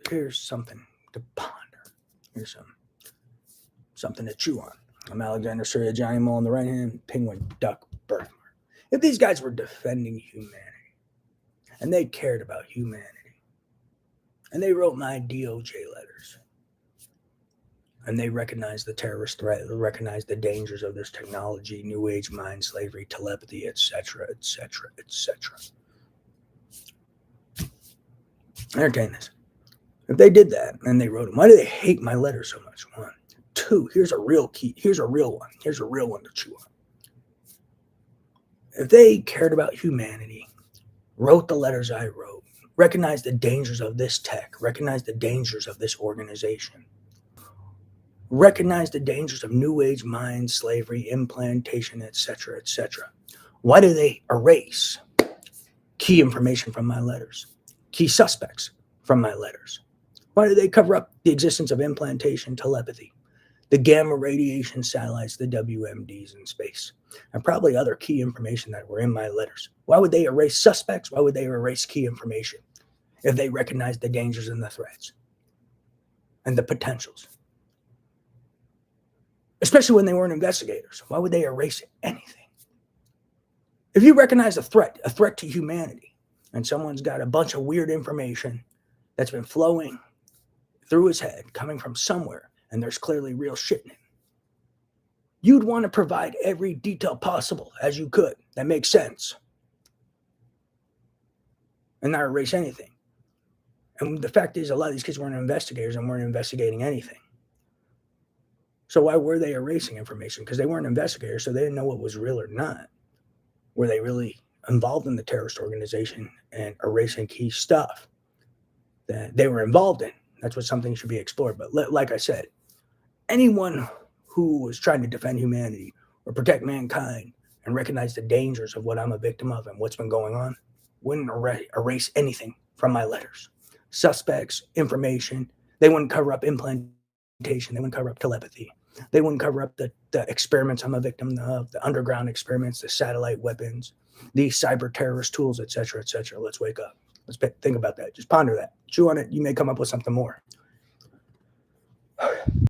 here's something to ponder. Here's something to chew on. I'm Alexander Surya, Johnny Mole on the right hand, Penguin Duck birthmark. If these guys were defending humanity, and they cared about humanity, and they wrote my DOJ letters, and they recognized the terrorist threat, they recognized the dangers of this technology, new age mind slavery, telepathy, etc., etc., etc. Entertain this. If they did that and they wrote them, why do they hate my letters so much? One. Two, here's a real key. Here's a real one. Here's a real one to chew on. If they cared about humanity, wrote the letters I wrote, recognized the dangers of this tech, recognized the dangers of this organization, recognized the dangers of new age mind slavery, implantation, etc., etc., why do they erase key information from my letters, key suspects from my letters? Why do they cover up the existence of implantation, telepathy, the gamma radiation satellites, the WMDs in space, and probably other key information that were in my letters? Why would they erase suspects? Why would they erase key information if they recognized the dangers and the threats and the potentials? Especially when they weren't investigators. Why would they erase anything? If you recognize a threat to humanity, and someone's got a bunch of weird information that's been flowing through his head, coming from somewhere, and there's clearly real shit in it, you'd want to provide every detail possible as you could that makes sense and not erase anything. And the fact is, a lot of these kids weren't investigators and weren't investigating anything. So why were they erasing information? Because they weren't investigators, so they didn't know what was real or not. Were they really involved in the terrorist organization and erasing key stuff that they were involved in? That's what something should be explored. But like I said, anyone who was trying to defend humanity or protect mankind and recognize the dangers of what I'm a victim of and what's been going on wouldn't erase anything from my letters. Suspects, information, they wouldn't cover up implantation, they wouldn't cover up telepathy, they wouldn't cover up the experiments I'm a victim of, the underground experiments, the satellite weapons, the cyber terrorist tools, etc., etc. Let's wake up. Let's think about that. Just ponder that. Chew on it. You may come up with something more.